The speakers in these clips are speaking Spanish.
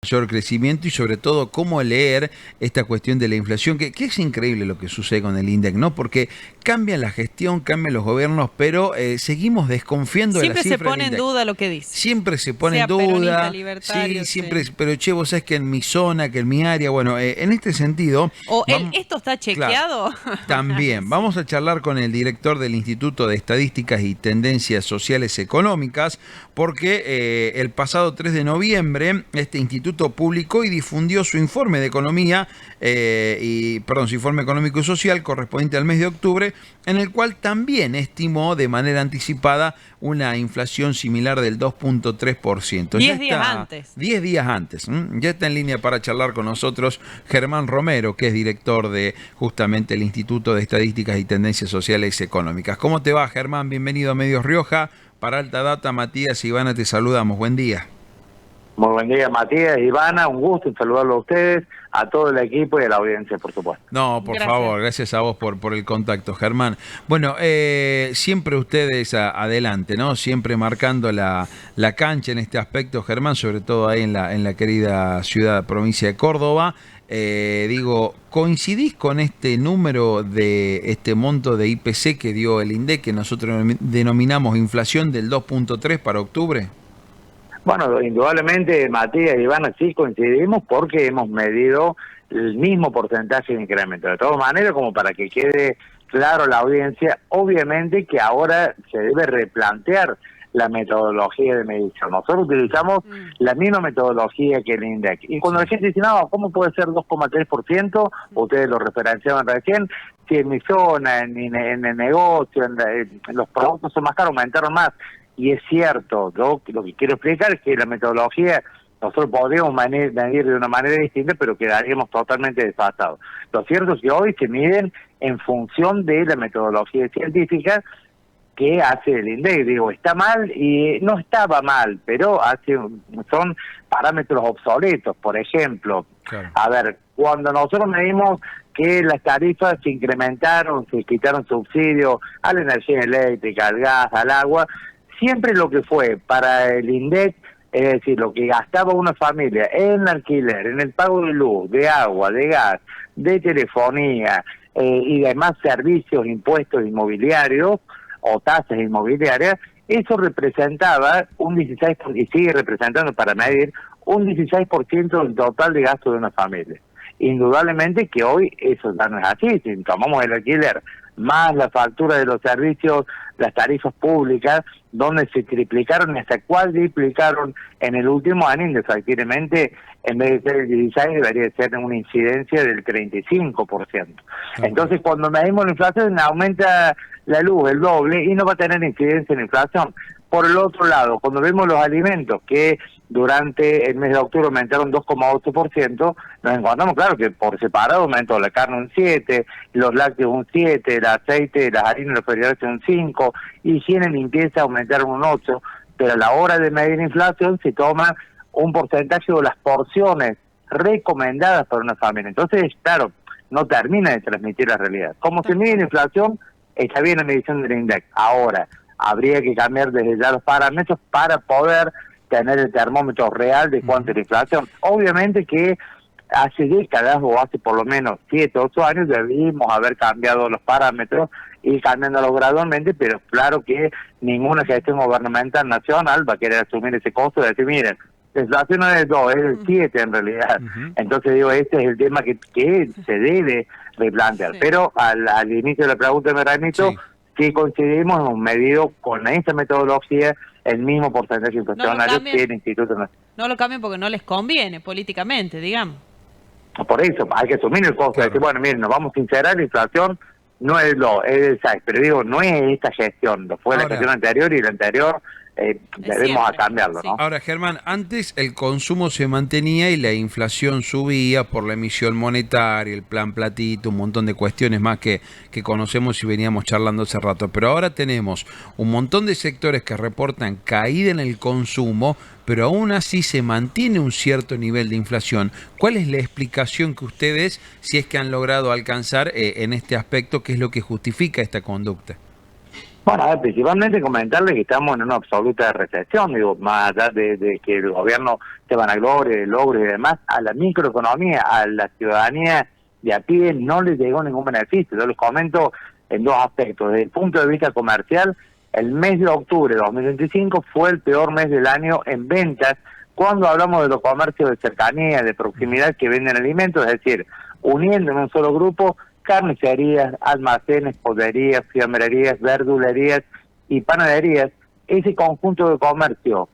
mayor crecimiento y sobre todo cómo leer esta cuestión de la inflación, que es increíble lo que sucede con el INDEC, ¿no? Porque cambia la gestión, cambian los gobiernos, pero seguimos desconfiando de la Siempre se cifra del pone en INDEC. duda lo que dice. Siempre se pone en Sea peronista, duda, libertario, sí, siempre, sí. pero che, vos sabés que en mi zona, que en mi área, bueno, en este sentido, O vamos, ¿esto está claro, chequeado? también Sí. vamos a charlar con el director del Instituto de Estadísticas y Tendencias Sociales Económicas, porque el pasado 3 de noviembre este instituto publicó y difundió su informe de economía, su informe económico y social correspondiente al mes de octubre, en el cual también estimó de manera anticipada una inflación similar del 2.3%. 10 días antes. 10 días antes. Ya está en línea para charlar con nosotros Germán Romero, que es director de justamente el Instituto de Estadísticas y Tendencias Sociales Económicas. ¿Cómo te va, Germán? Bienvenido a Medios Rioja. Para Alta Data, Matías y Ivana, te saludamos. Buen día. Muy buen día, Matías, Ivana, un gusto en saludarlo a ustedes, a todo el equipo y a la audiencia, por supuesto. No, por Gracias. favor, gracias a vos por el contacto, Germán. Bueno, siempre ustedes adelante, ¿no? Siempre marcando la cancha en este aspecto, Germán, sobre todo ahí en la querida ciudad, provincia de Córdoba. ¿Coincidís con este número de este monto de IPC que dio el INDEC, que nosotros denominamos inflación del 2.3 para octubre? Bueno, indudablemente, Matías y Ivana, sí coincidimos porque hemos medido el mismo porcentaje de incremento. De todas maneras, como para que quede claro a la audiencia, obviamente que ahora se debe replantear la metodología de medición. Nosotros utilizamos la misma metodología que el INDEC. Y cuando la gente dice, no, ¿cómo puede ser 2,3%? Ustedes lo referenciaban recién, si en mi zona, en el negocio, en los productos son más caros, aumentaron más. Y es cierto, yo lo que quiero explicar es que la metodología nosotros podríamos medir de una manera distinta, pero quedaríamos totalmente desfasados. Lo cierto es que hoy se miden en función de la metodología científica que hace el INDEC. Digo, está mal y no estaba mal, pero son parámetros obsoletos. Por ejemplo, Claro. a ver, cuando nosotros medimos que las tarifas se incrementaron, se quitaron subsidios a la energía eléctrica, al gas, al agua, siempre lo que fue para el INDEC, es decir, lo que gastaba una familia en alquiler, en el pago de luz, de agua, de gas, de telefonía y demás servicios, impuestos inmobiliarios o tasas inmobiliarias, eso representaba un 16%, y sigue representando para medir, un 16% del total de gasto de una familia. Indudablemente que hoy eso ya no es así. Si tomamos el alquiler más la factura de los servicios, las tarifas públicas, donde se triplicaron y hasta cuadriplicaron en el último año, indefectiblemente, en vez de ser el 16, debería ser una incidencia del 35%. Entonces, cuando medimos la inflación, aumenta la luz el doble y no va a tener incidencia en la inflación. Por el otro lado, cuando vemos los alimentos que durante el mes de octubre aumentaron 2,8%, nos encontramos, claro, que por separado aumentó la carne un 7%, los lácteos un 7%, el aceite, las harinas, los cereales un 5%, higiene y limpieza aumentaron un 8%, pero a la hora de medir inflación se toma un porcentaje de las porciones recomendadas para una familia. Entonces, claro, no termina de transmitir la realidad. Como se mide la inflación, está bien la medición del INDEC. Ahora, habría que cambiar desde ya los parámetros para poder tener el termómetro real de cuánto es la inflación. Obviamente que hace décadas o hace por lo menos 7 o 8 años debimos haber cambiado los parámetros y cambiándolos gradualmente, pero claro que ninguna gestión gubernamental nacional va a querer asumir ese costo de decir, miren, la inflación no es el 2, es el 7 en realidad. Entonces digo, este es el tema que se debe replantear. Sí. Pero al inicio de la pregunta me remito, Sí. que coincidimos, hemos medido con esta metodología el mismo porcentaje inflacionario cambien. que el Instituto Nacional. No lo cambien porque no les conviene políticamente, digamos. Por eso hay que asumir el costo, Claro. de decir, bueno, miren, nos vamos a sincerar, la inflación no es es el 6, pero digo, no es esta gestión, lo fue la Ahora, gestión anterior y la anterior debemos siempre, cambiarlo, sí. ¿no? Ahora, Germán, antes el consumo se mantenía y la inflación subía por la emisión monetaria, el plan platito, un montón de cuestiones más que conocemos y veníamos charlando hace rato. Pero ahora tenemos un montón de sectores que reportan caída en el consumo, pero aún así se mantiene un cierto nivel de inflación. ¿Cuál es la explicación que ustedes, si es que han logrado alcanzar en este aspecto, qué es lo que justifica esta conducta? Bueno, a ver, principalmente comentarle que estamos en una absoluta recesión, digo, más allá de que el gobierno se vanaglorie de logros y demás, a la microeconomía, a la ciudadanía de a pie no les llegó ningún beneficio. Yo les comento en dos aspectos. Desde el punto de vista comercial, el mes de octubre de 2025 fue el peor mes del año en ventas, cuando hablamos de los comercios de cercanía, de proximidad que venden alimentos, es decir, uniendo en un solo grupo carnicerías, almacenes, pollerías, fiambrerías, verdulerías y panaderías. Ese conjunto de comercio,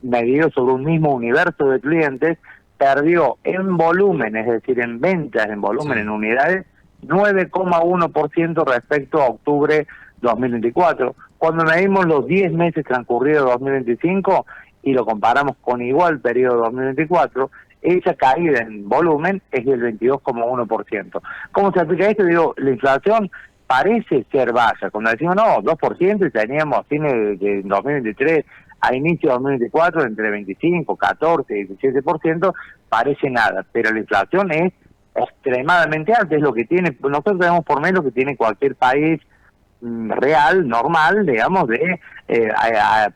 medido sobre un mismo universo de clientes, perdió en volumen, es decir, en ventas, en volumen, en unidades, 9,1% respecto a octubre 2024. Cuando medimos los 10 meses transcurridos de 2025 y lo comparamos con igual periodo de 2024, esa caída en volumen es del 22,1%. ¿Cómo se aplica esto? Digo, la inflación parece ser baja. Cuando decimos, no, 2% y teníamos a fines de 2023 a inicio de 2024 entre 25, 14 y 17%, parece nada. Pero la inflación es extremadamente alta, es lo que tiene, nosotros tenemos por menos lo que tiene cualquier país real, normal, digamos,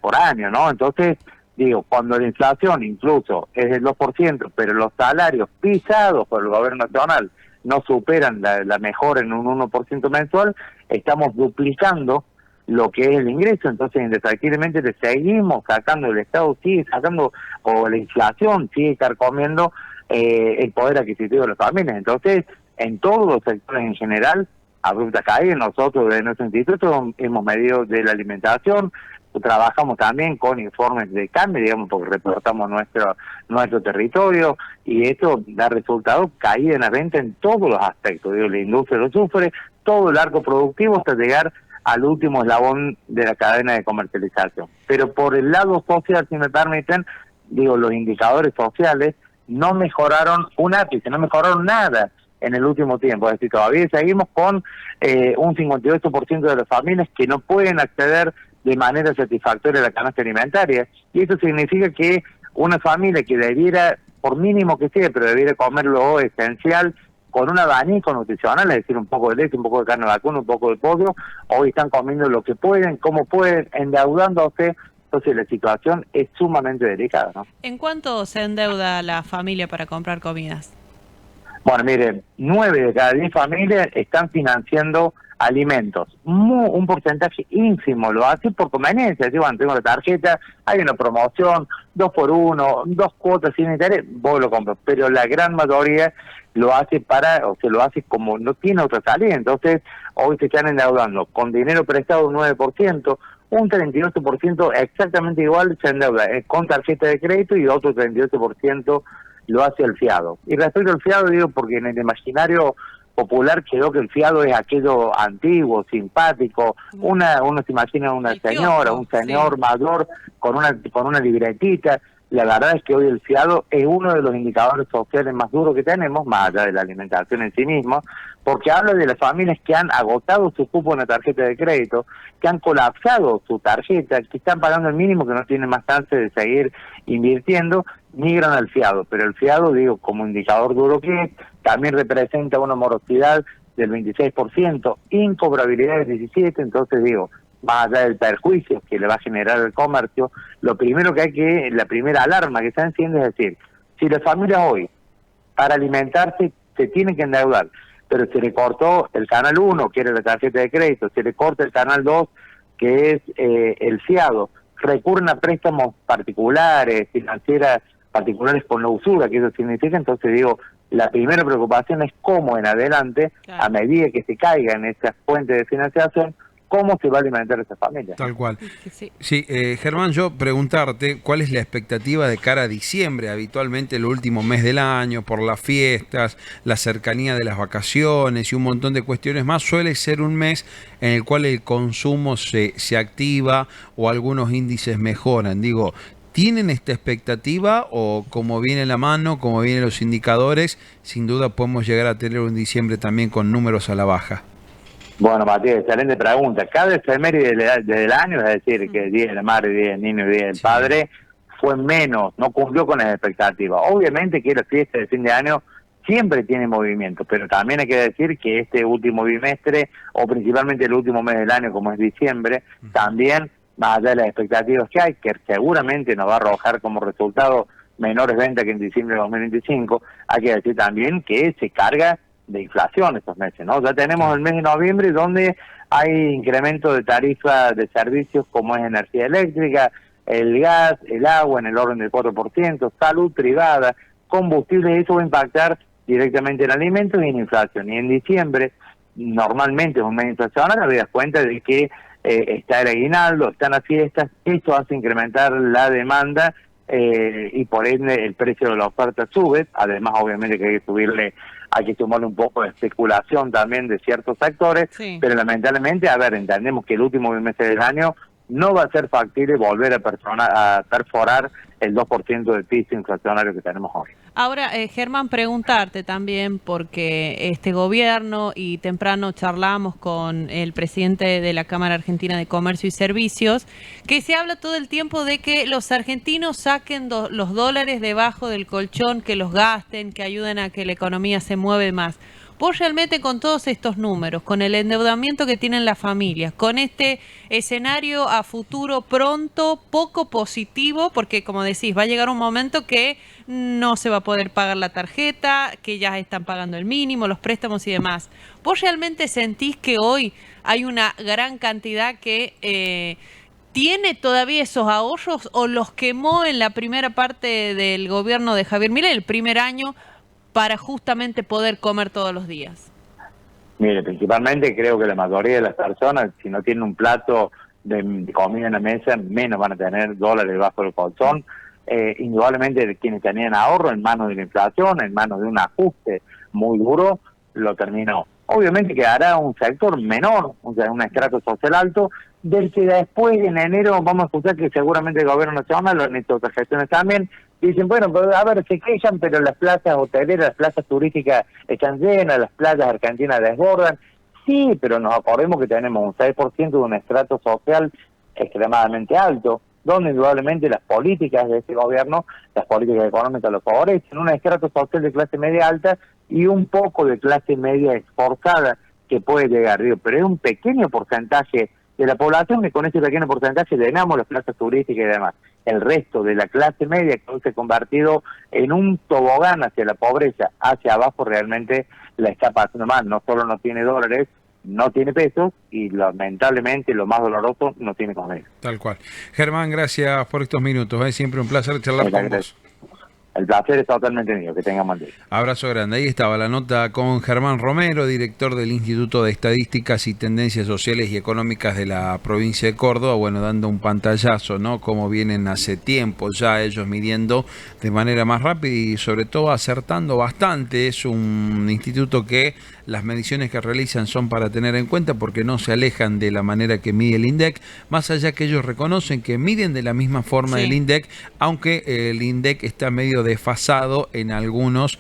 por año, ¿no? Entonces, digo, cuando la inflación incluso es del 2%, pero los salarios pisados por el gobierno nacional no superan la mejora en un 1% mensual, estamos duplicando lo que es el ingreso. Entonces indefectiblemente le seguimos sacando, el Estado sigue sacando, o la inflación sigue carcomiendo el poder adquisitivo de las familias. Entonces, en todos los sectores en general, abrupta caída. Nosotros de nuestro instituto hemos medido de la alimentación, trabajamos también con informes de cambio, digamos, porque reportamos nuestro territorio, y esto da resultado, caída en la venta en todos los aspectos. Digo, la industria lo sufre, todo el arco productivo hasta llegar al último eslabón de la cadena de comercialización. Pero por el lado social, si me permiten, digo, los indicadores sociales no mejoraron un ápice, no mejoraron nada en el último tiempo. Es decir, todavía seguimos con un 58% de las familias que no pueden acceder de manera satisfactoria a la canasta alimentaria, y eso significa que una familia que debiera, por mínimo que sea, pero debiera comer lo esencial, con un abanico nutricional, es decir, un poco de leche, un poco de carne vacuna, un poco de pollo, hoy están comiendo lo que pueden, como pueden, endeudándose. Entonces la situación es sumamente delicada, ¿no? ¿En cuánto se endeuda la familia para comprar comidas? Bueno, miren, 9 de cada 10 familias están financiando alimentos. Un porcentaje ínfimo lo hace por conveniencia. Si bueno, tengo la tarjeta, hay una promoción, 2 por 1, 2 cuotas sin interés, vos lo compras. Pero la gran mayoría lo hace lo hace como no tiene otra salida. Entonces, hoy se están endeudando con dinero prestado un 9%, un 38% exactamente igual se endeuda con tarjeta de crédito, y otro 38% lo hace el fiado. Y respecto al fiado, digo, porque en el imaginario popular quedó que el fiado es aquello antiguo, simpático, uno se imagina una señora, un señor mayor con una libretita. La verdad es que hoy el fiado es uno de los indicadores sociales más duros que tenemos, más allá de la alimentación en sí mismo, porque habla de las familias que han agotado su cupo en la tarjeta de crédito, que han colapsado su tarjeta, que están pagando el mínimo, que no tienen más chance de seguir invirtiendo, migran al fiado. Pero el fiado, digo, como indicador duro que es, también representa una morosidad del 26%, incobrabilidad del 17%, entonces digo, más allá del perjuicio que le va a generar el comercio, la primera alarma que se enciende es decir, si la familia hoy, para alimentarse, se tiene que endeudar, pero se le cortó el canal 1, que era la tarjeta de crédito, se le corta el canal 2, que es el fiado, recurren a préstamos particulares, financieras particulares con la usura, que eso significa. Entonces digo, la primera preocupación es cómo en adelante, claro, a medida que se caiga en esas fuentes de financiación, cómo se va a alimentar esa familia. Tal cual. Sí, Germán, yo preguntarte, ¿cuál es la expectativa de cara a diciembre? Habitualmente el último mes del año, por las fiestas, la cercanía de las vacaciones y un montón de cuestiones más, suele ser un mes en el cual el consumo se activa o algunos índices mejoran. Digo, ¿tienen esta expectativa o como viene la mano, como vienen los indicadores, sin duda podemos llegar a tener un diciembre también con números a la baja? Bueno, Matías, excelente pregunta. Cada efeméride del año, es decir, que el Día de la Madre, el Día del Niño y el Día del Padre, fue menos, no cumplió con las expectativas. Obviamente que la fiesta de fin de año siempre tiene movimiento, pero también hay que decir que este último bimestre, o principalmente el último mes del año, como es diciembre, también, más allá de las expectativas que hay, que seguramente nos va a arrojar como resultado menores ventas que en diciembre de 2025, hay que decir también que se carga de inflación estos meses, ¿no? Ya tenemos el mes de noviembre donde hay incremento de tarifas de servicios como es energía eléctrica, el gas, el agua en el orden del 4%, salud privada, combustible, eso va a impactar directamente en alimentos y en inflación. Y en diciembre, normalmente es un mes inflacionario, te das cuenta de que está el aguinaldo, están las fiestas, eso hace incrementar la demanda y por ende el precio de la oferta sube. Además, obviamente que hay que sumarle un poco de especulación también de ciertos actores, Sí. pero lamentablemente, entendemos que el último mes del año no va a ser factible volver a perforar el 2% del piso inflacionario que tenemos hoy. Ahora, Germán, preguntarte también, porque este gobierno, y temprano charlamos con el presidente de la Cámara Argentina de Comercio y Servicios, que se habla todo el tiempo de que los argentinos saquen los dólares debajo del colchón, que los gasten, que ayuden a que la economía se mueve más. Vos realmente con todos estos números, con el endeudamiento que tienen las familias, con este escenario a futuro pronto, poco positivo, porque como decís, va a llegar un momento que no se va a poder pagar la tarjeta, que ya están pagando el mínimo, los préstamos y demás. ¿Vos realmente sentís que hoy hay una gran cantidad que tiene todavía esos ahorros o los quemó en la primera parte del gobierno de Javier Milei, el primer año, para justamente poder comer todos los días? Mire, principalmente creo que la mayoría de las personas, si no tienen un plato de comida en la mesa, menos van a tener dólares bajo el colchón. Indudablemente quienes tenían ahorro en manos de la inflación, en manos de un ajuste muy duro, lo terminó. Obviamente quedará un sector menor, o sea, un estrato social alto, del que después en enero vamos a escuchar que seguramente el gobierno nacional, en estas otras gestiones también, dicen, bueno, pues, a ver, se quejan, pero las plazas hoteleras, las plazas turísticas están llenas, las playas argentinas desbordan. Sí, pero nos acordemos que tenemos un 6% de un estrato social extremadamente alto, donde indudablemente las políticas de este gobierno, las políticas económicas lo favorecen, un estrato social de clase media alta y un poco de clase media esforzada que puede llegar, digo, pero es un pequeño porcentaje de la población que con ese pequeño porcentaje llenamos las plazas turísticas y demás. El resto de la clase media que hoy se ha convertido en un tobogán hacia la pobreza, hacia abajo, realmente la está pasando mal. No solo no tiene dólares, no tiene pesos y lamentablemente lo más doloroso, no tiene comer. Tal cual. Germán, gracias por estos minutos. Es siempre un placer charlar con vos. El placer es totalmente mío, que tengan buen día. Abrazo grande. Ahí estaba la nota con Germán Romero, director del Instituto de Estadísticas y Tendencias Sociales y Económicas de la provincia de Córdoba, bueno, dando un pantallazo, ¿no? Cómo vienen hace tiempo ya ellos midiendo de manera más rápida y sobre todo acertando bastante. Es un instituto que las mediciones que realizan son para tener en cuenta porque no se alejan de la manera que mide el INDEC, más allá que ellos reconocen que miden de la misma forma el INDEC, aunque el INDEC está medio desfasado en algunos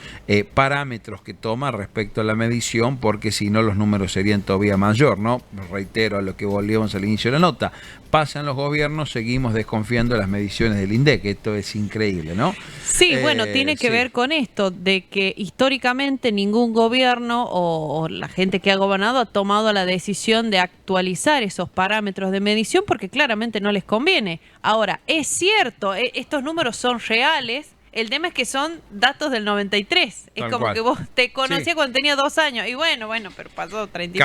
parámetros que toma respecto a la medición, porque si no los números serían todavía mayor, ¿no? Reitero a lo que volvíamos al inicio de la nota. Pasan los gobiernos, seguimos desconfiando de las mediciones del INDEC. Esto es increíble, ¿no? Sí, bueno, tiene que ver con esto, de que históricamente ningún gobierno o la gente que ha gobernado ha tomado la decisión de actualizar esos parámetros de medición porque claramente no les conviene. Ahora, es cierto, estos números son reales. El tema es que son datos del 93. Es como que vos te conocías cuando tenía 2 años. Y bueno, pero pasó 30